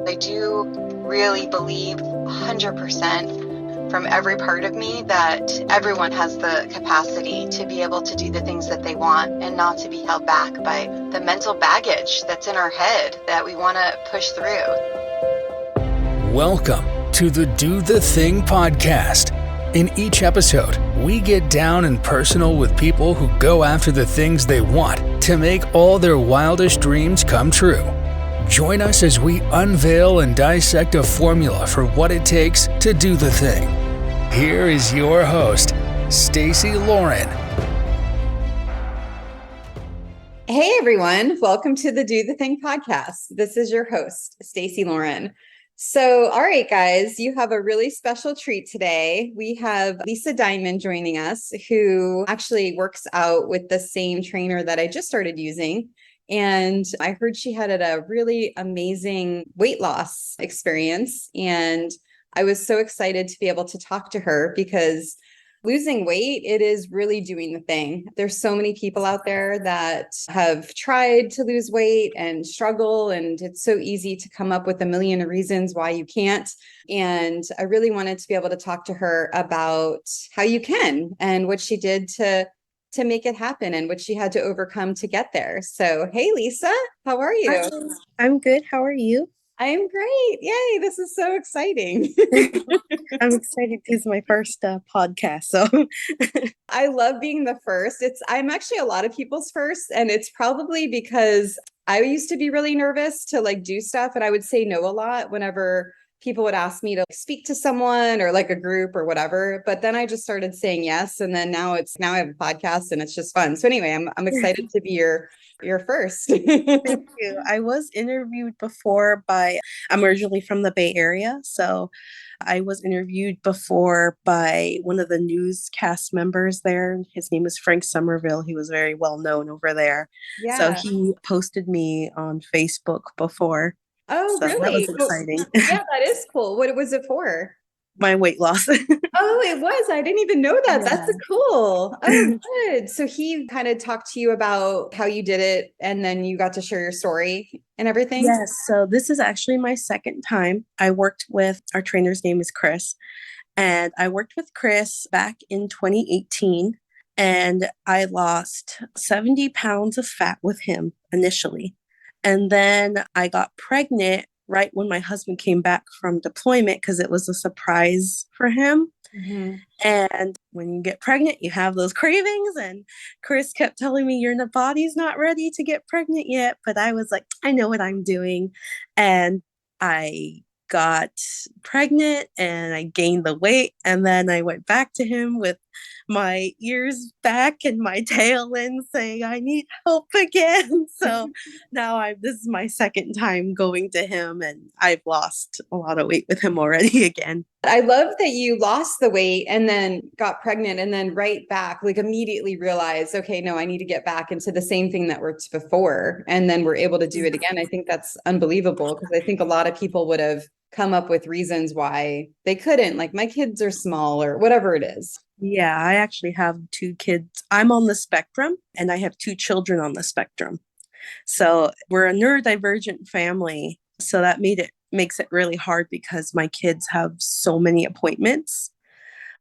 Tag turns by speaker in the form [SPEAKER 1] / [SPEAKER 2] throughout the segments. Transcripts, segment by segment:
[SPEAKER 1] I do really believe 100% from every part of me that everyone has the capacity to be able to do the things that they want and not to be held back by the mental baggage that's in our head that we want to push through.
[SPEAKER 2] Welcome to the Do the Thing podcast. In each episode, we get down and personal with people who go after the things they want to make all their wildest dreams come true. Join us as we unveil and dissect a formula for what it takes to do the thing. Here is your host, Stacy Lauren.
[SPEAKER 3] Hey everyone, welcome to the Do the Thing podcast. This is your host, Stacy Lauren. So, all right, guys, you have a really special treat today. We have Lisa Diamond joining us, who actually works out with the same trainer that I just started using. And I heard she had a really amazing weight loss experience. And I was so excited to be able to talk to her because losing weight, it is really doing the thing. There's so many people out there that have tried to lose weight and struggle, and it's so easy to come up with a million reasons why you can't. And I really wanted to be able to talk to her about how you can and what she did to make it happen and what she had to overcome to get there. So, hey, Lisa, how are you?
[SPEAKER 4] Hi, I'm good. How are you?
[SPEAKER 3] I'm great. Yay. This is so exciting.
[SPEAKER 4] I'm excited. This is my first podcast. So
[SPEAKER 3] I love being the first. I'm actually a lot of people's first. And it's probably because I used to be really nervous to do stuff. And I would say no a lot whenever people would ask me to speak to someone or a group or whatever. But then I just started saying yes. And then now I have a podcast and it's just fun. So anyway, I'm excited to be your first.
[SPEAKER 4] Thank you. I was interviewed before I'm originally from the Bay Area. So I was interviewed before by one of the newscast members there. His name is Frank Somerville. He was very well known over there.
[SPEAKER 3] Yeah.
[SPEAKER 4] So he posted me on Facebook before.
[SPEAKER 3] Oh,
[SPEAKER 4] so
[SPEAKER 3] really?
[SPEAKER 4] That was exciting.
[SPEAKER 3] Yeah, that is cool. What was it for?
[SPEAKER 4] My weight loss.
[SPEAKER 3] Oh, it was. I didn't even know that.
[SPEAKER 4] Yeah.
[SPEAKER 3] That's cool. Oh, good. So he kind of talked to you about how you did it, and then you got to share your story and everything?
[SPEAKER 4] Yes. So this is actually my second time. I worked with, our trainer's name is Chris, and I worked with Chris back in 2018, and I lost 70 pounds of fat with him initially. And then I got pregnant right when my husband came back from deployment because it was a surprise for him. Mm-hmm. And when you get pregnant, you have those cravings. And Chris kept telling me, your body's not ready to get pregnant yet. But I was like, I know what I'm doing. And I got pregnant and I gained the weight. And then I went back to him with my ears back and my tail in saying, I need help again. So now this is my second time going to him, and I've lost a lot of weight with him already again.
[SPEAKER 3] I love that you lost the weight and then got pregnant and then right back, immediately realized, okay, no, I need to get back into the same thing that worked before. And then we're able to do it again. I think that's unbelievable because I think a lot of people would have come up with reasons why they couldn't, my kids are small or whatever it is.
[SPEAKER 4] Yeah, I actually have 2 kids. I'm on the spectrum and I have 2 children on the spectrum. So we're a neurodivergent family. So that makes it really hard because my kids have so many appointments.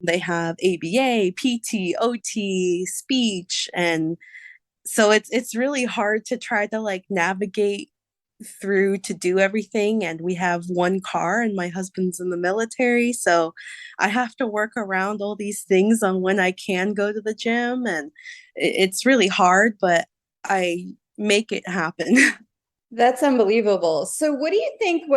[SPEAKER 4] They have ABA, PT, OT, speech. And so it's really hard to try to navigate through to do everything. And we have 1 car and my husband's in the military. So I have to work around all these things on when I can go to the gym. And it's really hard, but I make it happen.
[SPEAKER 3] That's unbelievable. So what do you think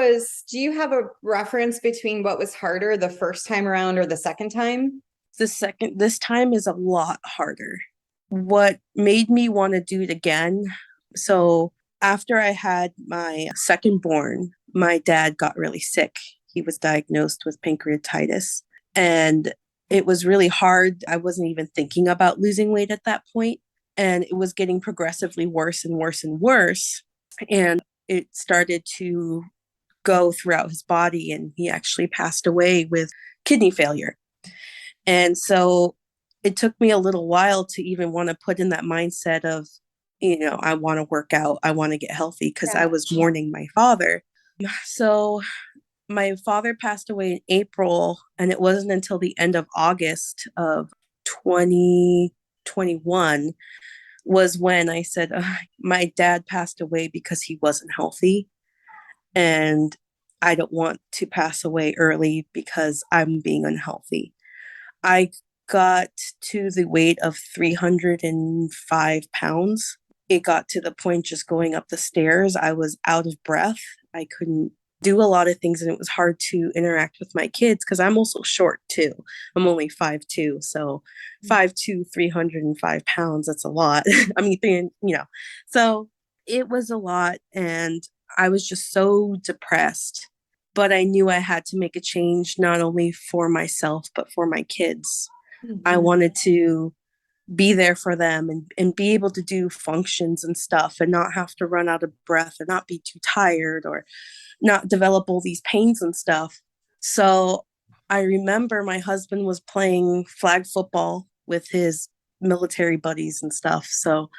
[SPEAKER 3] do you have a reference between what was harder the first time around or the second time?
[SPEAKER 4] This time is a lot harder. What made me want to do it again? So after I had my second born, my dad got really sick. He was diagnosed with pancreatitis, and it was really hard. I wasn't even thinking about losing weight at that point, and it was getting progressively worse and worse and worse. And it started to go throughout his body, and he actually passed away with kidney failure. And so it took me a little while to even want to put in that mindset of, I want to work out, I want to get healthy, because I was mourning my father. So my father passed away in April, and it wasn't until the end of August of 2021 was when I said, my dad passed away because he wasn't healthy. And I don't want to pass away early because I'm being unhealthy. I got to the weight of 305 pounds. It got to the point just going up the stairs, I was out of breath. I couldn't do a lot of things, and it was hard to interact with my kids because I'm also short too. I'm only 5'2". So 5'2", 305 pounds, that's a lot. I mean, so it was a lot. And I was just so depressed. But I knew I had to make a change, not only for myself, but for my kids. I wanted to be there for them and be able to do functions and stuff and not have to run out of breath or not be too tired or not develop all these pains and stuff. So I remember my husband was playing flag football with his military buddies and stuff. So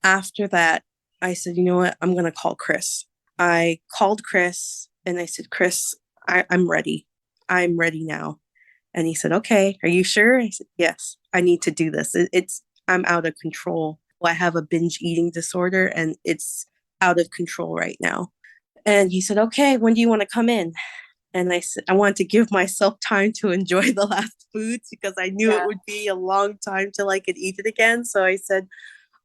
[SPEAKER 4] after that, I said, you know what? I'm going to call Chris. I called Chris and I said, Chris, I'm ready. I'm ready now. And he said, okay, are you sure? I said, yes, I need to do this. I'm out of control. I have a binge eating disorder and it's out of control right now. And he said, okay, when do you want to come in? And I said, I wanted to give myself time to enjoy the last foods because I knew it would be a long time till I could eat it again. So I said,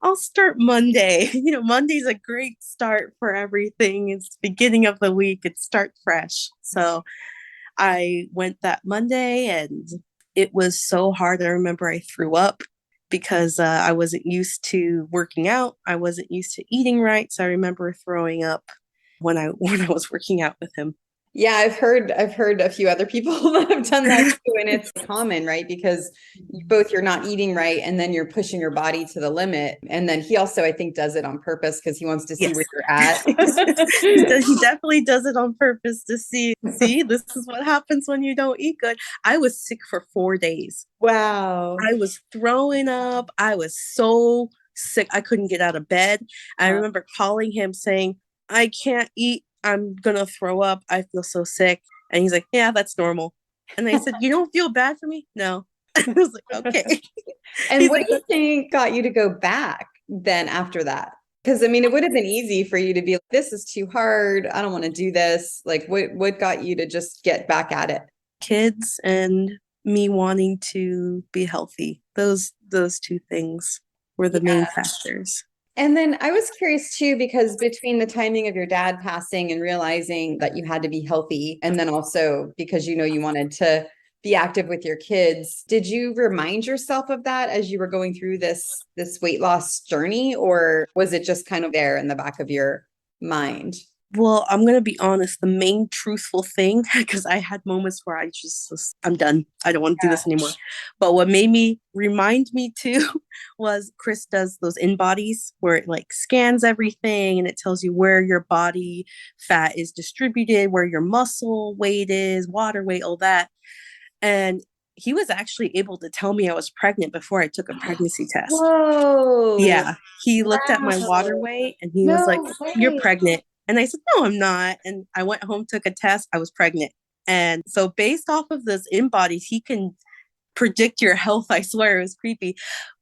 [SPEAKER 4] I'll start Monday. Monday's a great start for everything. It's the beginning of the week. It start fresh. So I went that Monday and it was so hard. I remember I threw up because I wasn't used to working out. I wasn't used to eating right. So I remember throwing up when I was working out with him.
[SPEAKER 3] Yeah, I've heard a few other people that have done that too, and it's common, right? Because you're not eating right, and then you're pushing your body to the limit. And then he also, I think, does it on purpose because he wants to see where you're at.
[SPEAKER 4] He definitely does it on purpose to see, this is what happens when you don't eat good. I was sick for 4 days.
[SPEAKER 3] Wow.
[SPEAKER 4] I was throwing up. I was so sick. I couldn't get out of bed. I remember calling him saying, I can't eat. I'm going to throw up. I feel so sick. And he's like, yeah, that's normal. And I said, you don't feel bad for me? No. I was like, okay.
[SPEAKER 3] And what do you think got you to go back then after that? Because I mean, it would have been easy for you to be like, this is too hard. I don't want to do this. Like, what got you to just get back at it?
[SPEAKER 4] Kids and me wanting to be healthy. Those two things were the main factors.
[SPEAKER 3] And then I was curious too, because between the timing of your dad passing and realizing that you had to be healthy, and then also because you wanted to be active with your kids, did you remind yourself of that as you were going through this weight loss journey, or was it just kind of there in the back of your mind?
[SPEAKER 4] Well, I'm going to be honest, the main truthful thing, because I had moments where I'm done. I don't want to do this anymore. But what made me remind me too was Chris does those InBodies where it like scans everything and it tells you where your body fat is distributed, where your muscle weight is, water weight, all that. And he was actually able to tell me I was pregnant before I took a pregnancy test.
[SPEAKER 3] Whoa.
[SPEAKER 4] Yeah. He looked at my water weight and he was like, you're pregnant. And I said, no, I'm not. And I went home, took a test. I was pregnant. And so based off of this InBodies, he can predict your health. I swear it was creepy.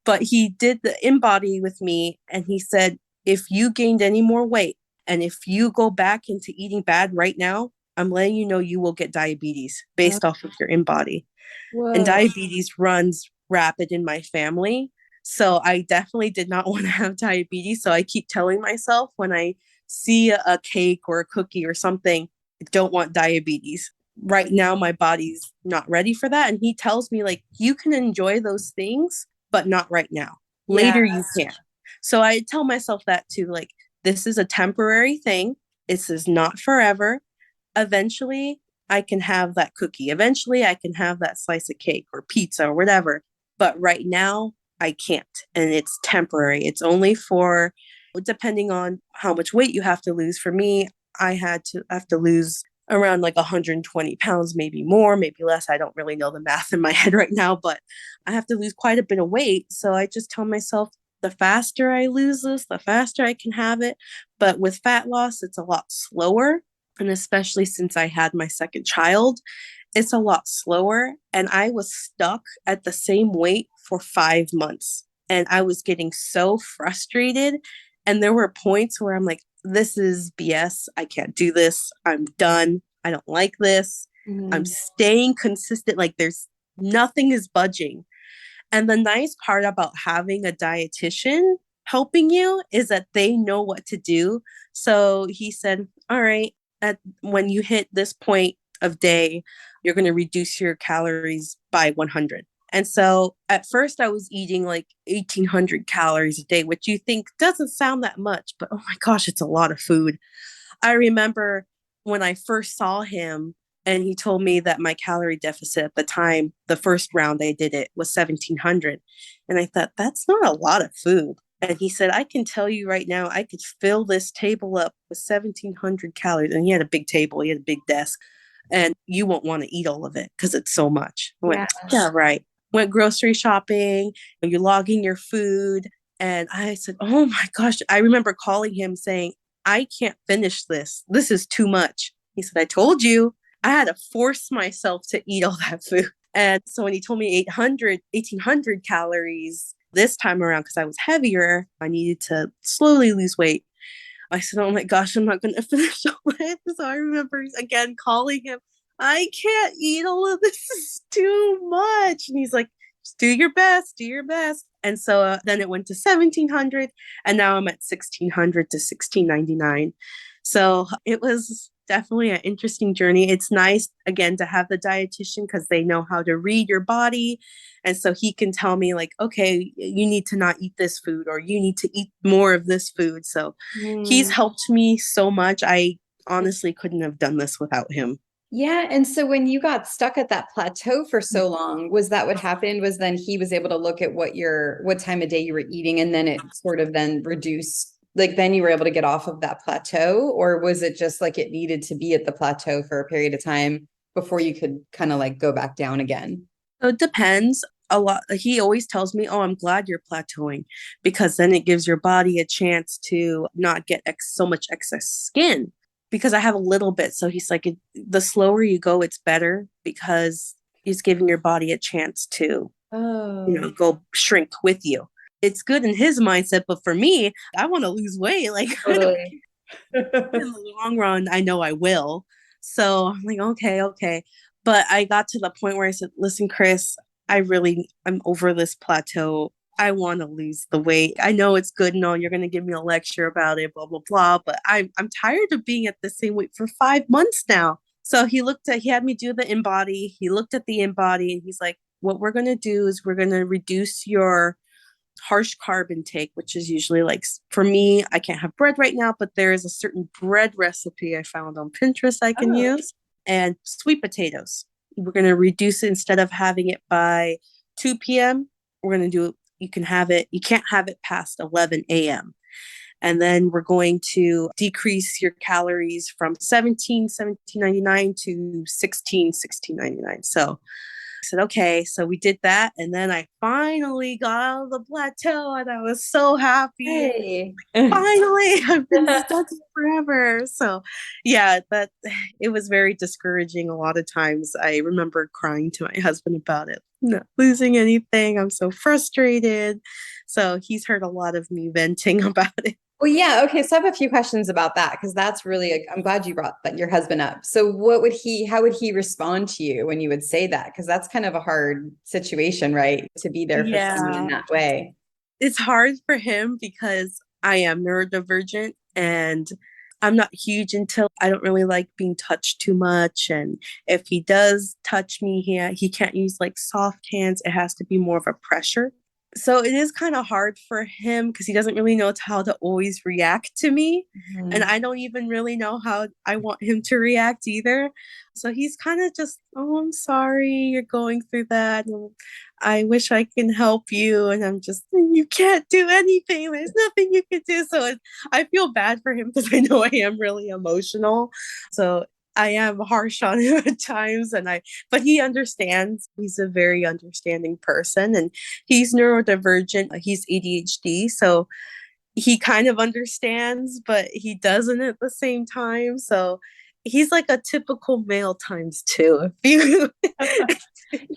[SPEAKER 4] But he did the InBody with me. And he said, if you gained any more weight and if you go back into eating bad right now, I'm letting you know you will get diabetes based off of your InBody. Whoa. And diabetes runs rapid in my family. So I definitely did not want to have diabetes. So I keep telling myself when I see a cake or a cookie or something, I don't want diabetes. Right now, my body's not ready for that. And he tells me, like, you can enjoy those things, but not right now. Later, you can. So I tell myself that too, like, this is a temporary thing. This is not forever. Eventually, I can have that cookie. Eventually, I can have that slice of cake or pizza or whatever. But right now, I can't. And it's temporary. It's only for, depending on how much weight you have to lose. For me, I have to lose around like 120 pounds, maybe more, maybe less. I don't really know the math in my head right now, but I have to lose quite a bit of weight. So I just tell myself, the faster I lose this, the faster I can have it. But with fat loss, it's a lot slower. And especially since I had my second child, it's a lot slower. And I was stuck at the same weight for 5 months. And I was getting so frustrated. And there were points where I'm like, this is BS. I can't do this. I'm done. I don't like this. I'm
[SPEAKER 3] Mhm.
[SPEAKER 4] staying consistent. Like there's nothing is budging. And the nice part about having a dietitian helping you is that they know what to do. So he said, all right, when you hit this point of day, you're going to reduce your calories by 100. And so at first I was eating like 1800 calories a day, which you think doesn't sound that much, but oh my gosh, it's a lot of food. I remember when I first saw him and he told me that my calorie deficit at the time, the first round I did it was 1700. And I thought, that's not a lot of food. And he said, I can tell you right now, I could fill this table up with 1700 calories. And he had a big table, he had a big desk, and you won't want to eat all of it because it's so much. I went,
[SPEAKER 3] Yeah.
[SPEAKER 4] yeah, right. Went grocery shopping, and you're logging your food. And I said, oh my gosh. I remember calling him saying, I can't finish this. This is too much. He said, I told you. I had to force myself to eat all that food. And so when he told me 800, 1800 calories this time around, because I was heavier, I needed to slowly lose weight. I said, oh my gosh, I'm not going to finish all it. So I remember again calling him, I can't eat all of this. This is too much. And he's like, just do your best, do your best. And so then it went to 1700 and now I'm at 1600 to 1699. So it was definitely an interesting journey. It's nice again to have the dietitian because they know how to read your body. And so he can tell me like, okay, you need to not eat this food or you need to eat more of this food. So he's
[SPEAKER 3] Mm.
[SPEAKER 4] helped me so much. I honestly couldn't have done this without him.
[SPEAKER 3] Yeah. And so when you got stuck at that plateau for so long, was that what happened? Was then he was able to look at what time of day you were eating and then it sort of then reduced, like then you were able to get off of that plateau? Or was it just like it needed to be at the plateau for a period of time before you could kind of like go back down again?
[SPEAKER 4] So it depends a lot. He always tells me, oh, I'm glad you're plateauing because then it gives your body a chance to not get so much excess skin because I have a little bit. So he's like, the slower you go, it's better because he's giving your body a chance to,
[SPEAKER 3] Oh,
[SPEAKER 4] go shrink with you. It's good in his mindset, but for me, I want to lose weight. Like I don't
[SPEAKER 3] totally.
[SPEAKER 4] in the long run, I know I will. So I'm like, okay, okay. But I got to the point where I said, listen, Chris, I'm over this plateau. I want to lose the weight. I know it's good. No, you're going to give me a lecture about it, blah, blah, blah. But I'm tired of being at the same weight for 5 months now. So he had me do the InBody. He looked at the InBody and he's like, what we're going to do is we're going to reduce your harsh carb intake, which is usually like for me, I can't have bread right now, but there is a certain bread recipe I found on Pinterest I can
[SPEAKER 3] Oh,
[SPEAKER 4] use, and sweet potatoes. We're going to reduce it instead of having it by 2 p.m. We're going to do it. You can't have it past 11 a.m. And then we're going to decrease your calories from 17.99 to 16.99. So I said, okay. So we did that. And then I finally got out of the plateau and I was so happy.
[SPEAKER 3] hey.
[SPEAKER 4] Finally, I've been stuck forever. So yeah, that it was very discouraging a lot of times. I remember crying to my husband about it. Not losing anything. I'm so frustrated. So he's heard a lot of me venting about it.
[SPEAKER 3] Well, yeah. Okay. So I have a few questions about that because that's really, I'm glad you brought that your husband up. So how would he respond to you when you would say that? Because that's kind of a hard situation, right? To be there for someone in
[SPEAKER 4] Yeah.
[SPEAKER 3] that way.
[SPEAKER 4] It's hard for him because I am neurodivergent and I'm not huge until I don't really like being touched too much. And if he does touch me, he can't use like soft hands. It has to be more of a pressure. So it is kind of hard for him because he doesn't really know how to always react to me. And
[SPEAKER 3] Mhm.
[SPEAKER 4] I don't even really know how I want him to react either. So he's kind of just, oh, I'm sorry you're going through that. And I wish I can help you. And I'm just, you can't do anything. There's nothing you can do. So I feel bad for him because I know I am really emotional. So I am harsh on him at times. But he understands. He's a very understanding person and he's neurodivergent. He's ADHD. So he kind of understands, but he doesn't at the same time. So He's like a typical male times two. If you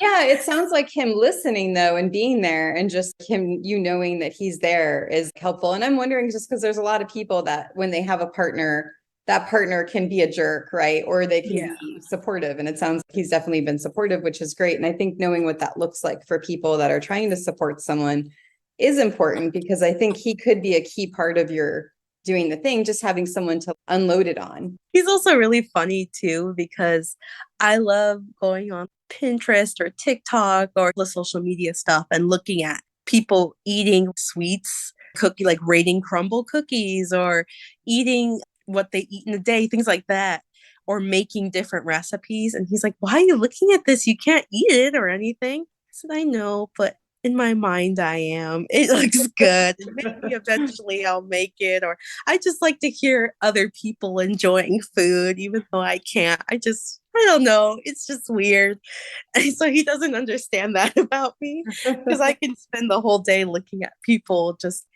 [SPEAKER 3] Yeah, it sounds like him listening though and being there and just him, you knowing that he's there is helpful. And I'm wondering just because there's a lot of people that when they have a partner, that partner can be a jerk, right? Or they can
[SPEAKER 4] Yeah.
[SPEAKER 3] be supportive. And it sounds like he's definitely been supportive, which is great. And I think knowing what that looks like for people that are trying to support someone is important because I think he could be a key part of your doing the thing, just having someone to unload it on.
[SPEAKER 4] He's also really funny too because I love going on Pinterest or TikTok or the social media stuff and looking at people eating sweets, cookie like rating crumble cookies or eating what they eat in a day, things like that, or making different recipes. And he's like, "Why are you looking at this? You can't eat it or anything." I said, "I know, but in my mind, I am. It looks good. And maybe eventually I'll make it." Or I just like to hear other people enjoying food, even though I can't. I don't know. It's just weird. And so he doesn't understand that about me because I can spend the whole day looking at people just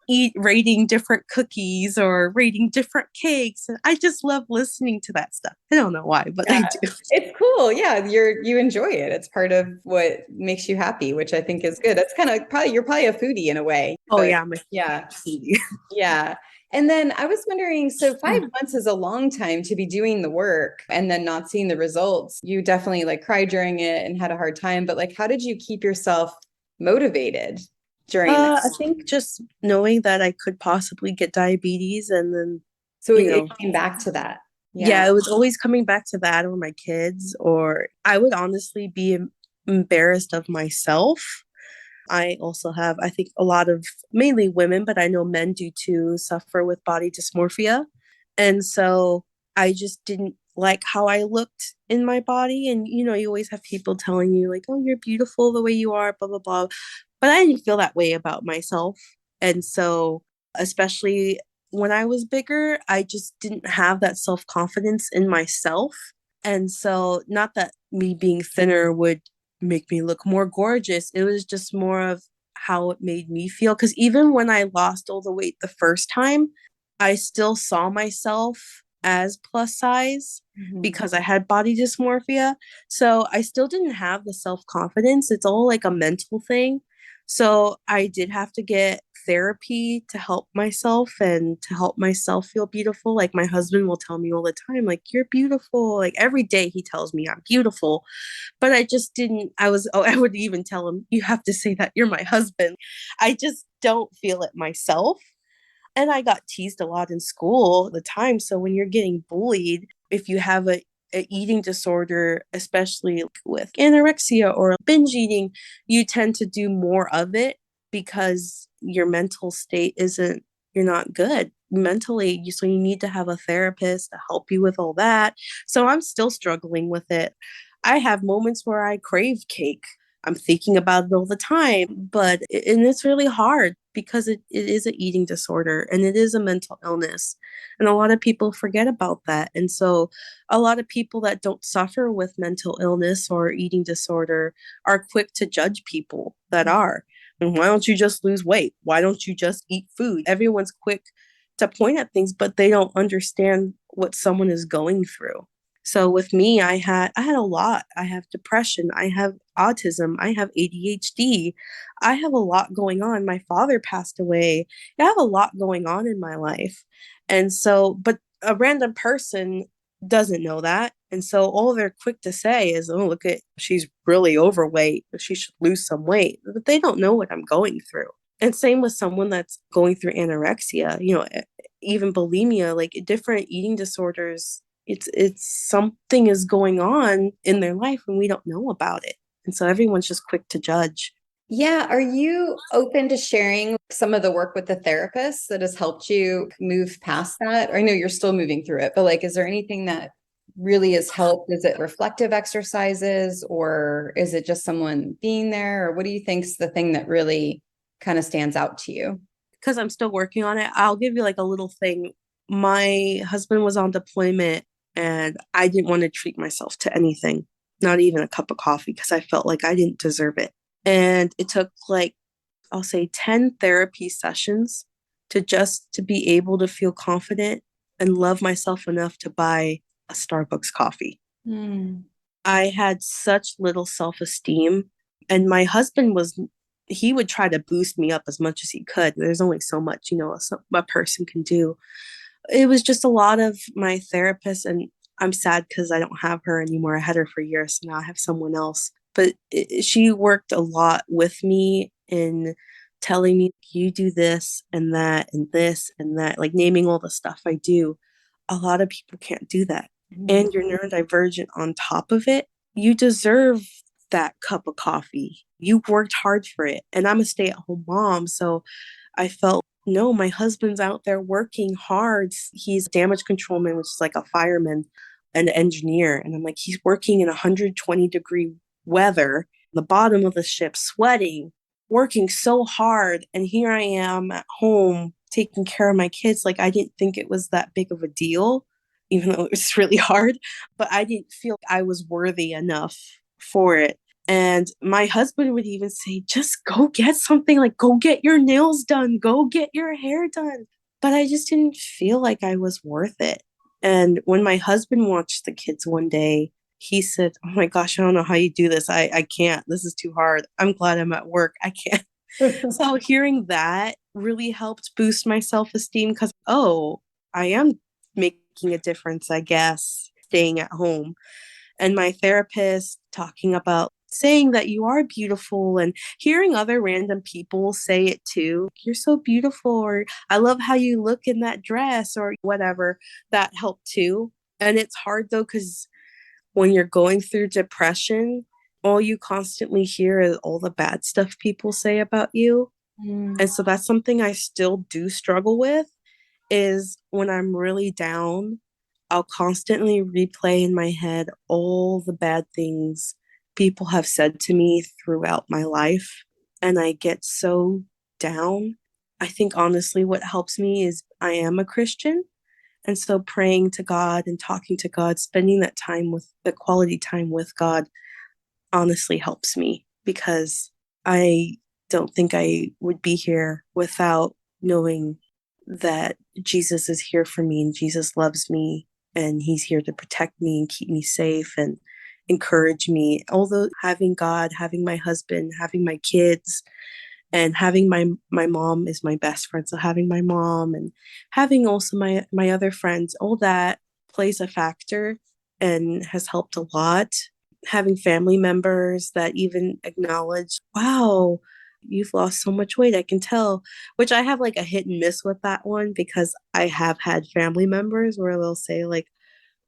[SPEAKER 4] eat rating different cookies or rating different cakes. And I just love listening to that stuff. I don't know why, but I
[SPEAKER 3] Yeah,
[SPEAKER 4] do.
[SPEAKER 3] it's cool. Yeah, you enjoy it. It's part of what makes you happy, which I think is good. That's kind of probably you're probably a foodie in a way,
[SPEAKER 4] Oh
[SPEAKER 3] but
[SPEAKER 4] yeah, I'm a
[SPEAKER 3] yeah,
[SPEAKER 4] foodie.
[SPEAKER 3] yeah. And then I was wondering, so 5 months is a long time to be doing the work and then not seeing the results. You definitely like cried during it and had a hard time, but like how did you keep yourself motivated during that?
[SPEAKER 4] I think just knowing that I could possibly get diabetes and then,
[SPEAKER 3] So
[SPEAKER 4] you
[SPEAKER 3] it
[SPEAKER 4] know,
[SPEAKER 3] came back to that.
[SPEAKER 4] yeah,
[SPEAKER 3] Yeah.
[SPEAKER 4] it was always coming back to that or my kids, or I would honestly be embarrassed of myself. I also have, I think, a lot of mainly women, but I know men do too, suffer with body dysmorphia. And so I just didn't like how I looked in my body. And, you always have people telling you, like, "Oh, you're beautiful the way you are, blah, blah, blah." But I didn't feel that way about myself. And so, especially when I was bigger, I just didn't have that self confidence in myself. And so, not that me being thinner would make me look more gorgeous. It was just more of how it made me feel. Because even when I lost all the weight the first time, I still saw myself as plus size
[SPEAKER 3] Mhm.
[SPEAKER 4] because I had body dysmorphia. So I still didn't have the self confidence. It's all like a mental thing. So I did have to get therapy to help myself and to help myself feel beautiful. Like my husband will tell me all the time, like, "You're beautiful." Like every day he tells me I'm beautiful. But I just didn't, I would even tell him, "You have to say that, you're my husband." I just don't feel it myself. And I got teased a lot in school at the time. So when you're getting bullied, if you have a eating disorder, especially with anorexia or binge eating, you tend to do more of it because your mental state isn't, you're not good mentally. So you need to have a therapist to help you with all that. So I'm still struggling with it. I have moments where I crave cake. I'm thinking about it all the time, and it's really hard because it is an eating disorder and it is a mental illness. And a lot of people forget about that. And so a lot of people that don't suffer with mental illness or eating disorder are quick to judge people that are. And why don't you just lose weight? Why don't you just eat food? Everyone's quick to point at things, but they don't understand what someone is going through. So with me, I had a lot. I have depression, I have autism, I have ADHD. I have a lot going on. My father passed away. I have a lot going on in my life. And so, but a random person doesn't know that. And so all they're quick to say is, "Oh, look at, she's really overweight. She should lose some weight." But they don't know what I'm going through. And same with someone that's going through anorexia, even bulimia, like different eating disorders. It's something is going on in their life and we don't know about it. And so everyone's just quick to judge.
[SPEAKER 3] Yeah. Are you open to sharing some of the work with the therapist that has helped you move past that? Or I know you're still moving through it, but like, is there anything that really has helped? Is it reflective exercises or is it just someone being there? Or what do you think's the thing that really kind of stands out to you?
[SPEAKER 4] Because I'm still working on it, I'll give you like a little thing. My husband was on deployment and I didn't want to treat myself to anything, not even a cup of coffee, because I felt like I didn't deserve it. And it took like, I'll say 10 therapy sessions to be able to feel confident and love myself enough to buy a Starbucks coffee.
[SPEAKER 3] Mm.
[SPEAKER 4] I had such little self-esteem, and my husband he would try to boost me up as much as he could. There's only so much, a person can do. It was just a lot of my therapist, and I'm sad because I don't have her anymore. I had her for years, so now I have someone else. But she worked a lot with me in telling me, you do this and this and that, like naming all the stuff I do. A lot of people can't do that. And you're neurodivergent on top of it. You deserve that cup of coffee. You worked hard for it. And I'm a stay-at-home mom, so I felt, no, my husband's out there working hard. He's a damage controlman, which is like a fireman and an engineer. And I'm like, he's working in 120-degree weather, the bottom of the ship, sweating, working so hard. And here I am at home taking care of my kids. Like, I didn't think it was that big of a deal, even though it was really hard, but I didn't feel I was worthy enough for it. And my husband would even say, just go get something, like go get your nails done, go get your hair done. But I just didn't feel like I was worth it. And when my husband watched the kids one day, he said, oh my gosh, I don't know how you do this. I can't. This is too hard. I'm glad I'm at work. I can't. So hearing that really helped boost my self-esteem because, oh, I am making a difference, I guess, staying at home. And my therapist talking about saying that you are beautiful and hearing other random people say it too. You're so beautiful, or I love how you look in that dress, or whatever. That helped too. And it's hard though, because when you're going through depression, all you constantly hear is all the bad stuff people say about you. And so that's something I still do struggle with, is when I'm really down, I'll constantly replay in my head all the bad things people have said to me throughout my life. And I get so down. I think honestly, what helps me is I am a Christian. And so praying to God and talking to God, spending that time with the quality time with God honestly helps me, because I don't think I would be here without knowing that Jesus is here for me and Jesus loves me and he's here to protect me and keep me safe and encourage me. Although having God, having my husband, having my kids, and having my mom is my best friend. So having my mom and having also my other friends, all that plays a factor and has helped a lot. Having family members that even acknowledge, wow, you've lost so much weight, I can tell, which I have like a hit and miss with that one, because I have had family members where they'll say like,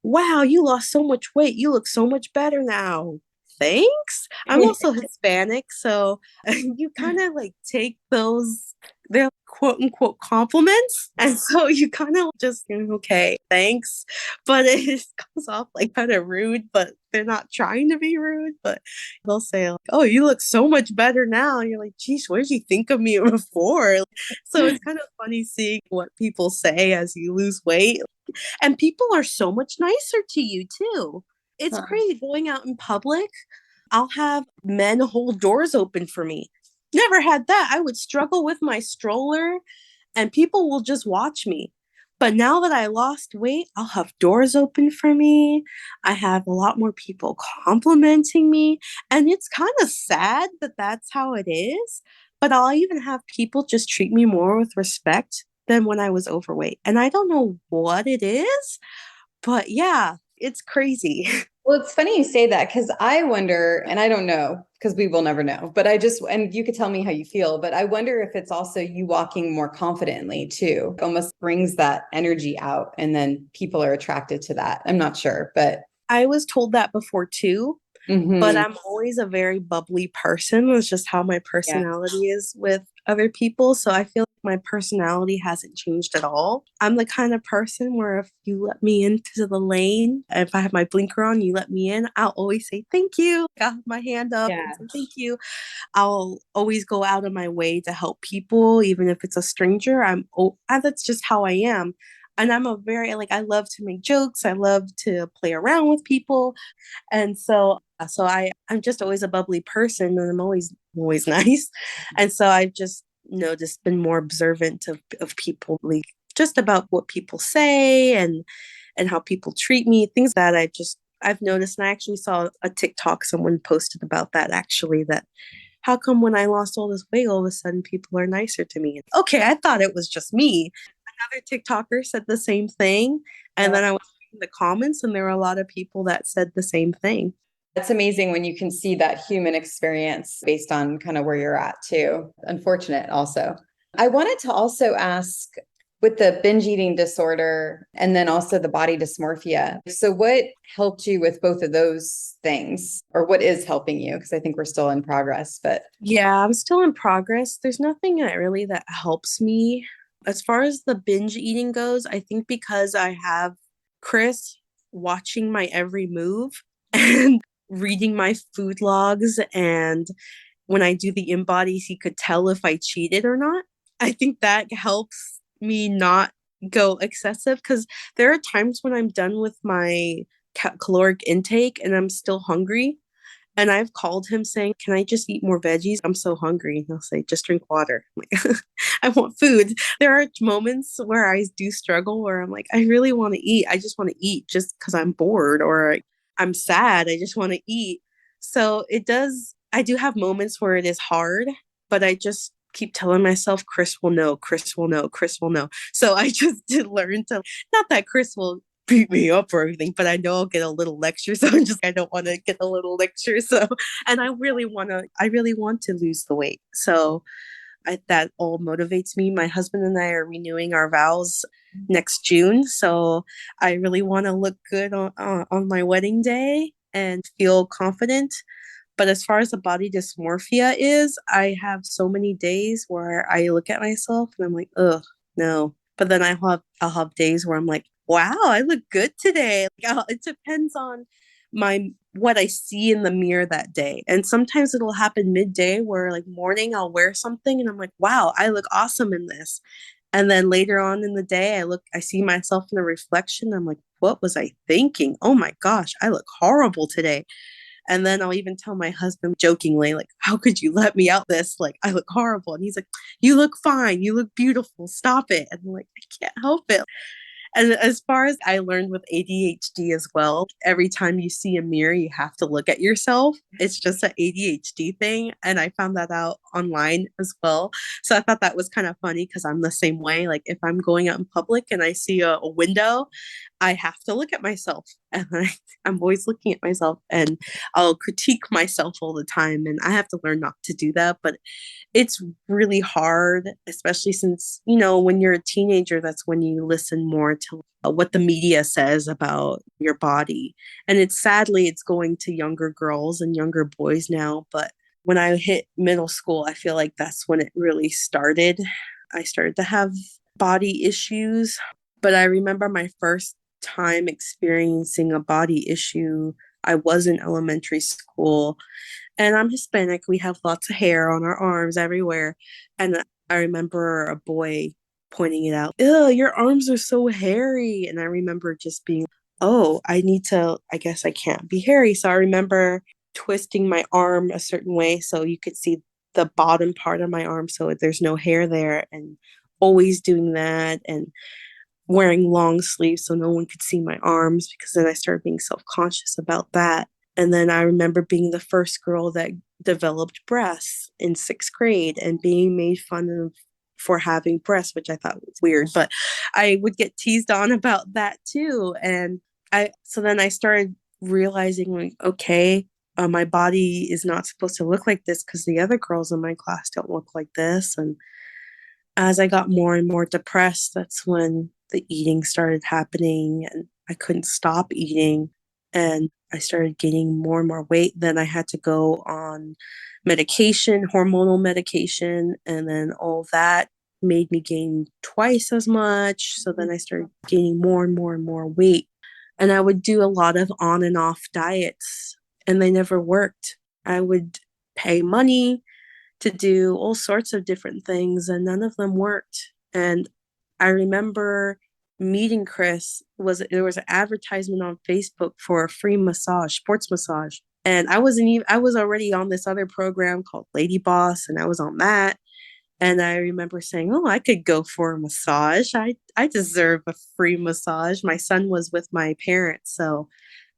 [SPEAKER 4] wow, you lost so much weight. You look so much better now. Thanks. I'm also Hispanic, so you kind of like take those, they're quote unquote compliments. And so you kind of just, okay, thanks. But it comes off like kind of rude, but they're not trying to be rude. But they'll say, like, oh, you look so much better now. And you're like, geez, what did you think of me before? So it's kind of funny seeing what people say as you lose weight. And people are so much nicer to you too. It's crazy going out in public. I'll have men hold doors open for me. Never had that. I would struggle with my stroller and people will just watch me. But now that I lost weight, I'll have doors open for me. I have a lot more people complimenting me. And it's kind of sad that that's how it is. But I'll even have people just treat me more with respect than when I was overweight. And I don't know what it is, but yeah, it's crazy.
[SPEAKER 3] Well, it's funny you say that, because I wonder, and I don't know, because we will never know, but and you could tell me how you feel, but I wonder if it's also you walking more confidently too, almost brings that energy out and then people are attracted to that. I'm not sure, but.
[SPEAKER 4] I was told that before too. But I'm always a very bubbly person. It's just how my personality is with other people. So I feel like my personality hasn't changed at all. I'm the kind of person where if you let me into the lane, if I have my blinker on, you let me in, I'll always say thank you. I'll have my hand up and say thank you. I'll always go out of my way to help people, even if it's a stranger. That's just how I am. And I'm I love to make jokes. I love to play around with people. And I'm just always a bubbly person, and I'm always nice. And so I've just been more observant of people, like just about what people say and and how people treat me, things that I've noticed. And I actually saw a TikTok someone posted about that actually, that how come when I lost all this weight, all of a sudden people are nicer to me? Okay, I thought it was just me. Another TikToker said the same thing. And then I was reading the comments, and there were a lot of people that said the same thing.
[SPEAKER 3] It's amazing when you can see that human experience based on kind of where you're at too. Unfortunate also. I wanted to also ask with the binge eating disorder and then also the body dysmorphia. So what helped you with both of those things, or what is helping you? Because I think we're still in progress, but
[SPEAKER 4] Yeah, I'm still in progress. There's nothing that really that helps me. As far as the binge eating goes, I think because I have Chris watching my every move and reading my food logs, and when I do the embodies, he could tell if I cheated or not. I think that helps me not go excessive, because there are times when I'm done with my caloric intake and I'm still hungry. And I've called him saying, "Can I just eat more veggies? I'm so hungry." And he'll say, "Just drink water." I'm like, I want food. There are moments where I do struggle, where I'm like, I really want to eat. I just want to eat just because I'm bored, or I'm sad. I just want to eat. So I do have moments where it is hard, but I just keep telling myself, Chris will know, Chris will know, Chris will know. So I just did learn to, not that Chris will beat me up or everything, but I know I'll get a little lecture. So I don't want to get a little lecture. So, and I really want to lose the weight. So that all motivates me. My husband and I are renewing our vows next June. So I really want to look good on my wedding day and feel confident. But as far as the body dysmorphia is, I have so many days where I look at myself and I'm like, ugh, no. But then I'll have days where I'm like, wow, I look good today. It depends on what I see in the mirror that day. And sometimes it'll happen midday, where like morning I'll wear something and I'm like, wow, I look awesome in this. And then later on in the day, I see myself in the reflection. I'm like, what was I thinking? Oh my gosh, I look horrible today. And then I'll even tell my husband jokingly, like, how could you let me out this? Like, I look horrible. And he's like, you look fine. You look beautiful. Stop it. And I'm like, I can't help it. And as far as I learned with ADHD as well, every time you see a mirror, you have to look at yourself. It's just an ADHD thing. And I found that out online as well. So I thought that was kind of funny, because I'm the same way. Like if I'm going out in public and I see a window, I have to look at myself. And I'm always looking at myself, and I'll critique myself all the time. And I have to learn not to do that. But it's really hard, especially since, when you're a teenager, that's when you listen more to what the media says about your body. And it's going to younger girls and younger boys now. But when I hit middle school, I feel like that's when it really started. I started to have body issues. But I remember my first time experiencing a body issue. I was in elementary school, and I'm Hispanic. We have lots of hair on our arms everywhere. And I remember a boy pointing it out. Ew, your arms are so hairy. And I remember just being, oh, I guess I can't be hairy. So I remember twisting my arm a certain way so you could see the bottom part of my arm so there's no hair there, and always doing that, and wearing long sleeves so no one could see my arms, because then I started being self-conscious about that. And then I remember being the first girl that developed breasts in 6th grade and being made fun of for having breasts, which I thought was weird, but I would get teased on about that too. And so then I started realizing, like, okay, my body is not supposed to look like this because the other girls in my class don't look like this. And as I got more and more depressed, that's when the eating started happening, and I couldn't stop eating. And I started gaining more and more weight. Then I had to go on medication, hormonal medication, and then all that made me gain twice as much. So then I started gaining more and more and more weight. And I would do a lot of on and off diets, and they never worked. I would pay money to do all sorts of different things, and none of them worked. And I remember meeting Chris. There was an advertisement on Facebook for a free massage, sports massage. And I was already on this other program called Lady Boss, and I was on that. And I remember saying, oh, I could go for a massage. I deserve a free massage. My son was with my parents. So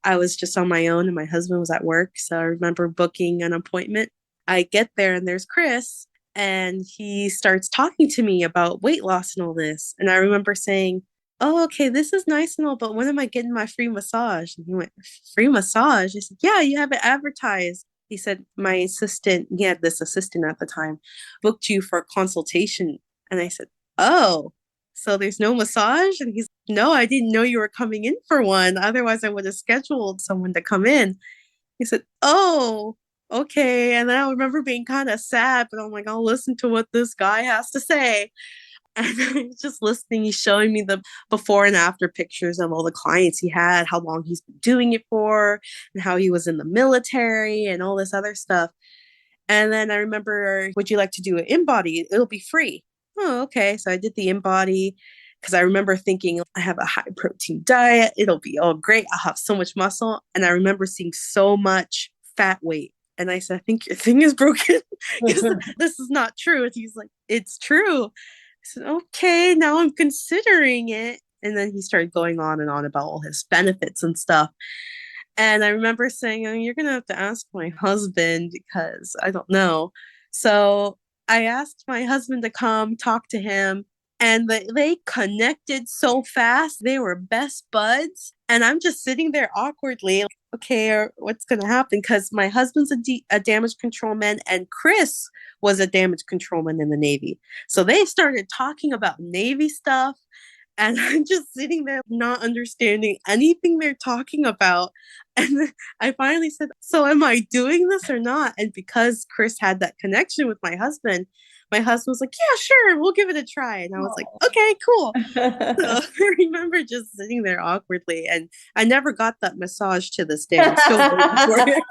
[SPEAKER 4] I was just on my own and my husband was at work. So I remember booking an appointment. I get there and there's Chris and he starts talking to me about weight loss and all this. And I remember saying, oh, okay, this is nice and all, but when am I getting my free massage? And he went, free massage? I said, yeah, you have it advertised. He said, my assistant, he had this assistant at the time, booked you for a consultation. And I said, oh, so there's no massage? And he's, no, I didn't know you were coming in for one. Otherwise, I would have scheduled someone to come in. He said, oh, okay. And then I remember being kind of sad, but I'm like, I'll listen to what this guy has to say. And I'm just listening. He's showing me the before and after pictures of all the clients he had, how long he's been doing it for, and how he was in the military and all this other stuff. And then I remember, would you like to do an InBody? It'll be free. Oh, okay. So I did the InBody because I remember thinking I have a high protein diet. It'll be all great. I'll have so much muscle. And I remember seeing so much fat weight. And I said, I think your thing is broken because this is not true. And he's like, it's true. I said, okay, now I'm considering it. And then he started going on and on about all his benefits and stuff. And I remember saying, oh, you're going to have to ask my husband because I don't know. So I asked my husband to come talk to him. And they connected so fast. They were best buds. And I'm just sitting there awkwardly. Okay, what's going to happen? Because my husband's a damage control man and Chris was a damage control man in the Navy. So they started talking about Navy stuff. And I'm just sitting there not understanding anything they're talking about. And I finally said, so am I doing this or not? And because Chris had that connection with my husband was like, yeah, sure, we'll give it a try. And I was like, okay, cool. So I remember just sitting there awkwardly. And I never got that massage to this day. I'm still waiting for it.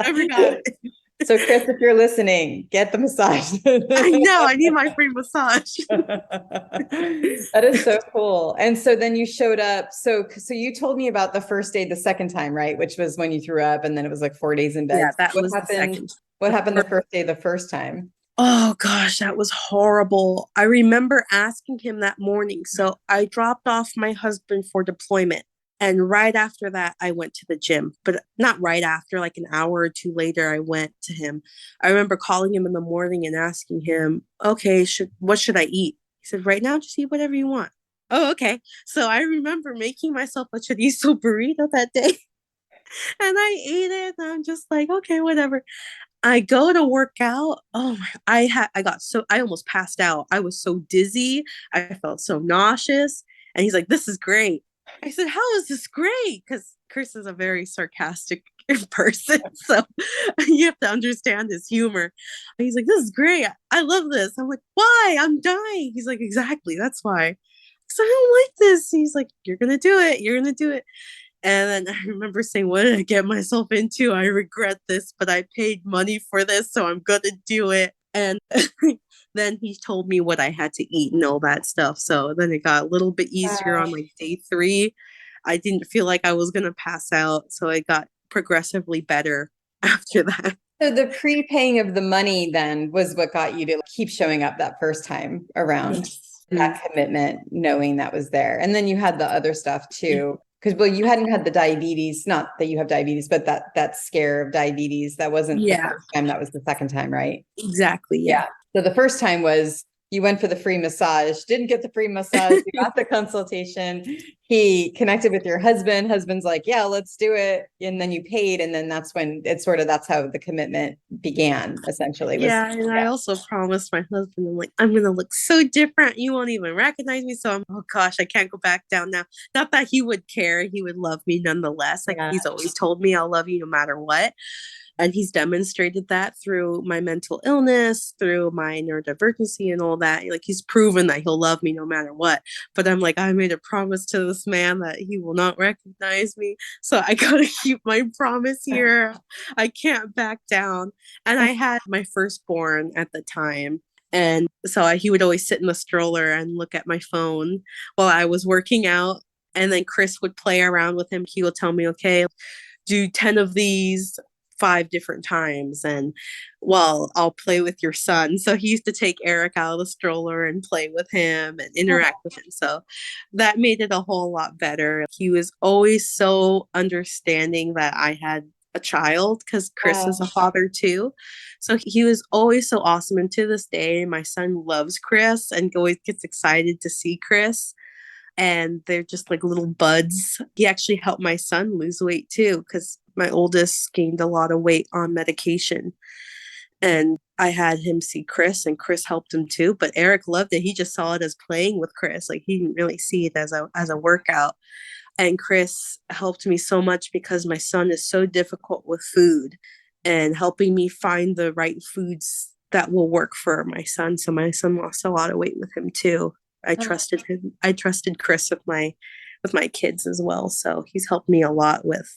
[SPEAKER 4] Never got it.
[SPEAKER 3] So Chris, if you're listening, get the massage.
[SPEAKER 4] I know, I need my free massage.
[SPEAKER 3] That is so cool. And so then you showed up. So you told me about the first day, the second time, right? Which was when you threw up and then it was like 4 days in bed.
[SPEAKER 4] Yeah, that
[SPEAKER 3] what
[SPEAKER 4] was
[SPEAKER 3] happened?
[SPEAKER 4] the second.
[SPEAKER 3] What happened the first day, the first time?
[SPEAKER 4] Oh gosh, that was horrible. I remember asking him that morning. So I dropped off my husband for deployment. And right after that, I went to the gym, but not right after, like an hour or two later, I went to him. I remember calling him in the morning and asking him, okay, what should I eat? He said, right now, just eat whatever you want. Oh, okay. So I remember making myself a chorizo burrito that day. And I ate it. And I'm just like, okay, whatever. I go to work out. Oh my, I almost passed out. I was so dizzy. I felt so nauseous. And he's like, this is great. I said, how is this great? Because Chris is a very sarcastic person. So you have to understand his humor. And he's like, this is great. I love this. I'm like, why? I'm dying. He's like, exactly. That's why. So I don't like this. He's like, you're going to do it. You're going to do it. And then I remember saying, what did I get myself into? I regret this, but I paid money for this, so I'm going to do it. And then he told me what I had to eat and all that stuff. So then it got a little bit easier on like day 3. I didn't feel like I was going to pass out. So it got progressively better after that.
[SPEAKER 3] So the prepaying of the money then was what got you to keep showing up that first time around. That commitment, knowing that was there. And then you had the other stuff too. Because, well, you hadn't had the diabetes, not that you have diabetes, but that scare of diabetes. That wasn't the first time, that was the second time, right?
[SPEAKER 4] Exactly. Yeah.
[SPEAKER 3] So the first time was you went for the free massage, didn't get the free massage, you got the consultation. He connected with your husband. Husband's like, yeah, let's do it. And then you paid. And then that's when that's how the commitment began, essentially.
[SPEAKER 4] I also promised my husband, I'm like, I'm going to look so different. You won't even recognize me. So oh gosh, I can't go back down now. Not that he would care. He would love me nonetheless. Like he's always told me I'll love you no matter what. And he's demonstrated that through my mental illness, through my neurodivergency and all that. Like he's proven that he'll love me no matter what. But I'm like, I made a promise to this man that he will not recognize me. So I got to keep my promise here. I can't back down. And I had my firstborn at the time. And so he would always sit in the stroller and look at my phone while I was working out. And then Chris would play around with him. He would tell me, okay, do 10 of these 5 different times. And well, I'll play with your son. So he used to take Eric out of the stroller and play with him and interact with him. So that made it a whole lot better. He was always so understanding that I had a child because Chris is a father too. So he was always so awesome. And to this day, my son loves Chris and always gets excited to see Chris. And they're just like little buds. He actually helped my son lose weight too, because my oldest gained a lot of weight on medication. And I had him see Chris, and Chris helped him too. But Eric loved it. He just saw it as playing with Chris. Like he didn't really see it as a workout. And Chris helped me so much because my son is so difficult with food and helping me find the right foods that will work for my son. So my son lost a lot of weight with him too. I trusted him. I trusted Chris with my kids as well. So he's helped me a lot with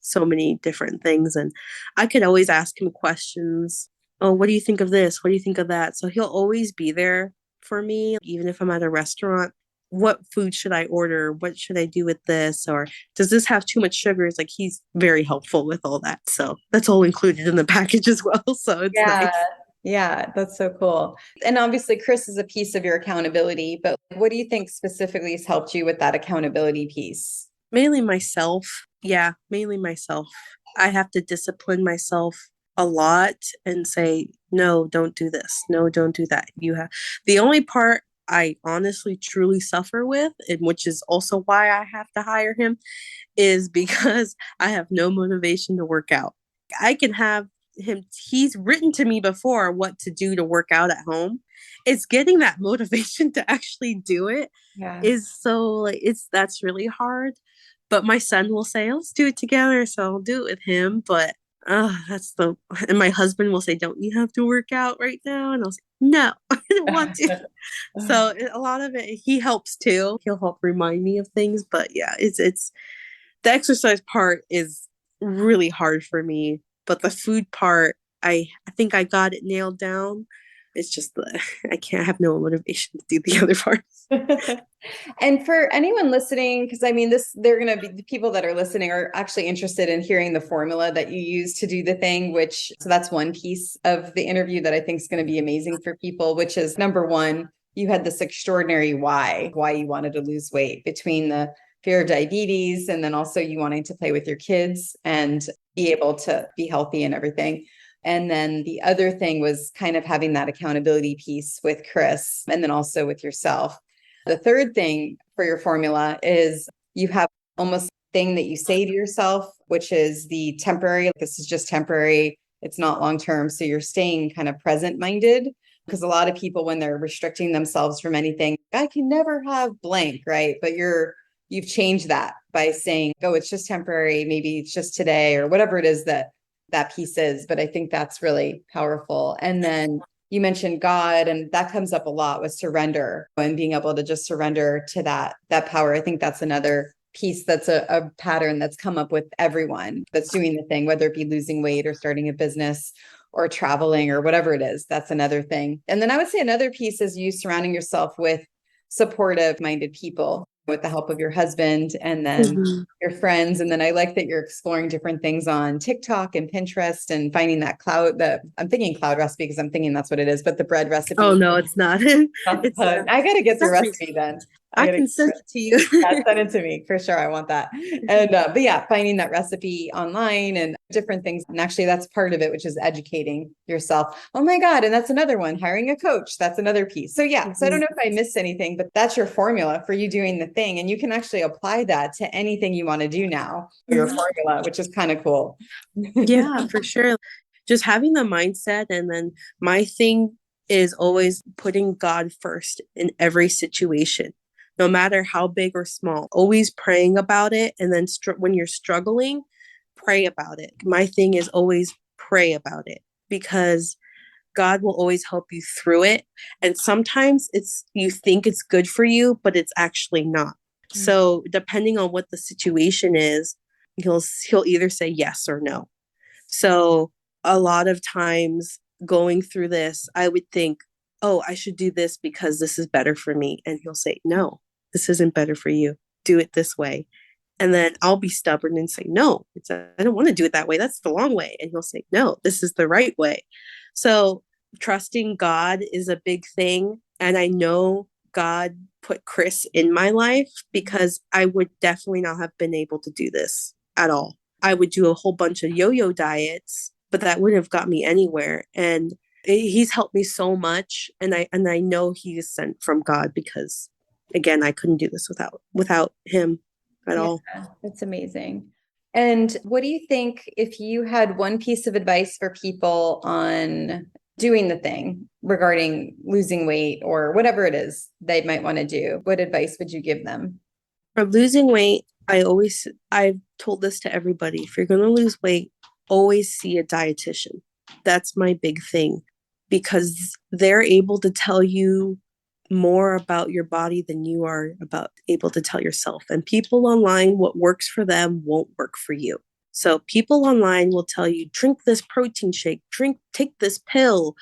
[SPEAKER 4] so many different things. And I could always ask him questions. Oh, what do you think of this? What do you think of that? So he'll always be there for me, even if I'm at a restaurant. What food should I order? What should I do with this? Or does this have too much sugars? Like he's very helpful with all that. So that's all included in the package as well. So it's nice.
[SPEAKER 3] Yeah, that's so cool. And obviously, Chris is a piece of your accountability, but what do you think specifically has helped you with that accountability piece?
[SPEAKER 4] Mainly myself. Yeah, mainly myself. I have to discipline myself a lot and say, no, don't do this. No, don't do that. The only part I honestly truly suffer with, and which is also why I have to hire him, is because I have no motivation to work out. I can have him, he's written to me before what to do to work out at home. It's getting that motivation to actually do it is so like that's really hard. But my son will say, let's do it together. So I'll do it with him. But and my husband will say, don't you have to work out right now? And I'll say, no, I don't want to. So a lot of it, he helps too. He'll help remind me of things. But yeah, it's the exercise part is really hard for me. But the food part, I think I got it nailed down. It's just I can't have no motivation to do the other parts.
[SPEAKER 3] And for anyone listening, because I mean, they're going to be the people that are listening are actually interested in hearing the formula that you use to do the thing, so that's one piece of the interview that I think is going to be amazing for people, which is number one, you had this extraordinary why you wanted to lose weight between the fear of diabetes and then also you wanting to play with your kids and be able to be healthy and everything. And then the other thing was kind of having that accountability piece with Chris and then also with yourself. The third thing for your formula is you have almost thing that you say to yourself, which is the temporary, this is just temporary. It's not long-term. So you're staying kind of present minded because a lot of people, when they're restricting themselves from anything, I can never have blank, right? But you've changed that by saying, oh, it's just temporary. Maybe it's just today or whatever it is that piece is. But I think that's really powerful. And then you mentioned God, and that comes up a lot with surrender and being able to just surrender to that power. I think that's another piece that's a pattern that's come up with everyone that's doing the thing, whether it be losing weight or starting a business or traveling or whatever it is. That's another thing. And then I would say another piece is you surrounding yourself with supportive minded people with the help of your husband and then your friends. And then I like that you're exploring different things on TikTok and Pinterest and finding that I'm thinking cloud recipe because I'm thinking that's what it is, but the bread recipe.
[SPEAKER 4] Oh, no, it's not.
[SPEAKER 3] I got to get the recipe then.
[SPEAKER 4] I can send it to you.
[SPEAKER 3] Send it to me for sure. I want that. And, but yeah, finding that recipe online and different things. And actually that's part of it, which is educating yourself. Oh my God. And that's another one, hiring a coach. That's another piece. So yeah. So I don't know if I missed anything, but that's your formula for you doing the thing. And you can actually apply that to anything you want to do now, your formula, which is kind of cool.
[SPEAKER 4] Yeah, for sure. Just having the mindset. And then my thing is always putting God first in every situation. No matter how big or small, always praying about it. And then when you're struggling, pray about it. My thing is always pray about it because God will always help you through it. And sometimes you think it's good for you, but it's actually not. So depending on what the situation is, he'll either say yes or no. So a lot of times going through this, I would think, oh, I should do this because this is better for me. And he'll say, no, this isn't better for you. Do it this way. And then I'll be stubborn and say, no, I don't want to do it that way. That's the long way. And he'll say, no, this is the right way. So trusting God is a big thing. And I know God put Chris in my life because I would definitely not have been able to do this at all. I would do a whole bunch of yo-yo diets, but that wouldn't have got me anywhere. And he's helped me so much. And I know he is sent from God because, again, I couldn't do this without him at all.
[SPEAKER 3] That's amazing. And what do you think if you had one piece of advice for people on doing the thing regarding losing weight or whatever it is they might want to do? What advice would you give them?
[SPEAKER 4] For losing weight, I've told this to everybody. If you're going to lose weight, always see a dietitian. That's my big thing because they're able to tell you more about your body than you are able to tell yourself. And people online, what works for them won't work for you. So people online will tell you, drink this protein shake, take this pill,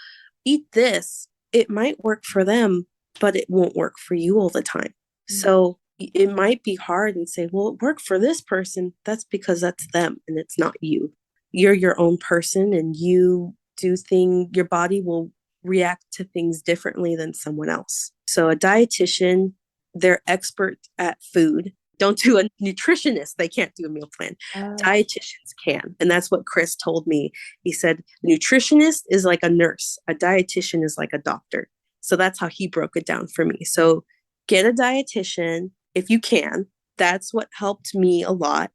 [SPEAKER 4] eat this. It might work for them, but it won't work for you all the time. Mm-hmm. So it might be hard and say, well, it worked for this person. That's because that's them and it's not you. You're your own person and you do things, your body will react to things differently than someone else. So a dietitian, they're expert at food. Don't do a nutritionist. They can't do a meal plan. Dietitians can. And that's what Chris told me. He said, nutritionist is like a nurse. A dietitian is like a doctor. So that's how he broke it down for me. So get a dietitian if you can. That's what helped me a lot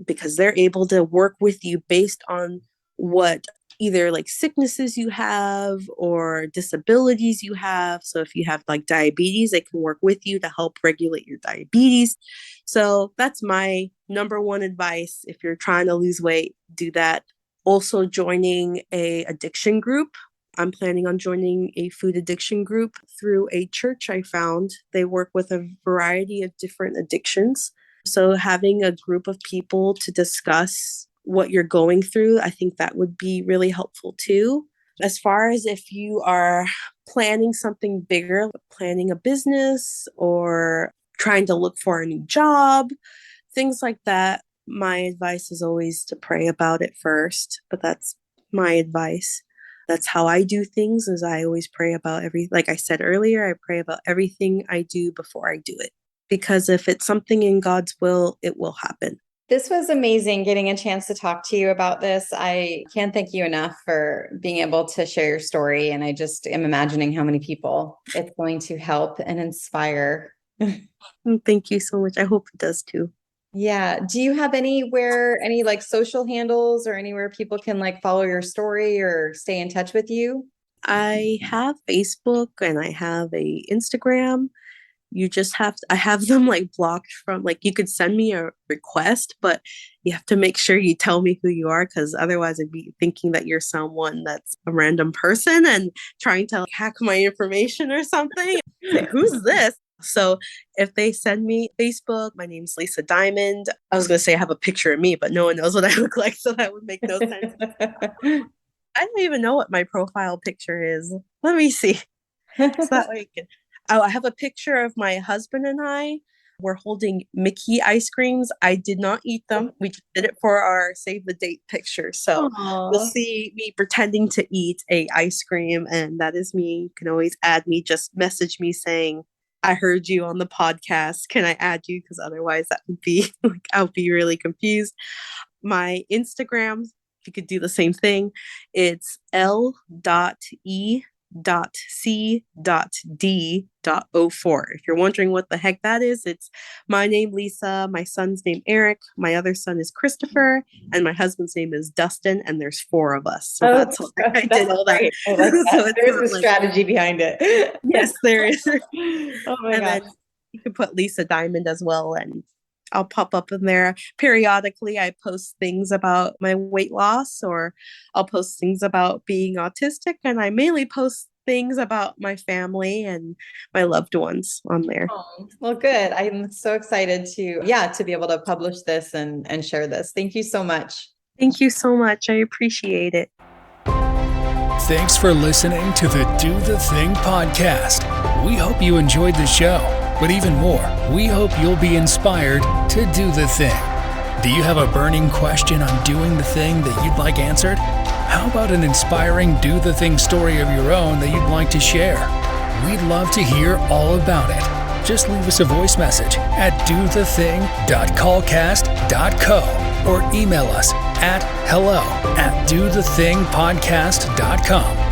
[SPEAKER 4] because they're able to work with you based on what either like sicknesses you have or disabilities you have. So if you have like diabetes, they can work with you to help regulate your diabetes. So that's my number one advice. If you're trying to lose weight, do that. Also joining a addiction group. I'm planning on joining a food addiction group through a church I found. They work with a variety of different addictions. So having a group of people to discuss what you're going through, I think that would be really helpful too. As far as if you are planning something bigger, planning a business or trying to look for a new job, things like that, my advice is always to pray about it first, but that's my advice. That's how I do things is I always pray about like I said earlier, I pray about everything I do before I do it. Because if it's something in God's will, it will happen.
[SPEAKER 3] This was amazing getting a chance to talk to you about this. I can't thank you enough for being able to share your story. And I just am imagining how many people it's going to help and inspire.
[SPEAKER 4] Thank you so much. I hope it does too.
[SPEAKER 3] Yeah. Do you have any like social handles or anywhere people can like follow your story or stay in touch with you?
[SPEAKER 4] I have Facebook and I have a Instagram. I have them like blocked from, like, you could send me a request, but you have to make sure you tell me who you are, because otherwise I'd be thinking that you're someone that's a random person and trying to hack my information or something. Say, who's this? So if they send me Facebook, my name's Lisa Diamond. I was going to say I have a picture of me, but no one knows what I look like, so that would make no sense. I don't even know what my profile picture is. Let me see. So that way you can... Oh, I have a picture of my husband and I. We're holding Mickey ice creams. I did not eat them. We just did it for our save the date picture. So you'll see me pretending to eat a ice cream, and that is me. You can always add me. Just message me saying, I heard you on the podcast. Can I add you? Because otherwise that would be like, I'll be really confused. My Instagram, you could do the same thing. It's L.E.C.D.04. If you're wondering what the heck that is, it's my name, Lisa, my son's name, Eric, my other son is Christopher, and my husband's name is Dustin, and there's 4 of us. So I did all that.
[SPEAKER 3] I like that. So there's a strategy behind it.
[SPEAKER 4] Yes, there is.
[SPEAKER 3] Oh my gosh.
[SPEAKER 4] Then you can put Lisa Diamond as well, and I'll pop up in there. Periodically, I post things about my weight loss, or I'll post things about being autistic, and I mainly post things about my family and my loved ones on there.
[SPEAKER 3] Oh, well, good. I'm so excited to be able to publish this and share this. Thank you so much.
[SPEAKER 4] Thank you so much. I appreciate it.
[SPEAKER 2] Thanks for listening to the Do the Thing podcast. We hope you enjoyed the show. But even more, we hope you'll be inspired to do the thing. Do you have a burning question on doing the thing that you'd like answered? How about an inspiring do the thing story of your own that you'd like to share? We'd love to hear all about it. Just leave us a voice message at dothething.callcast.co or email us at hello@dothethingpodcast.com.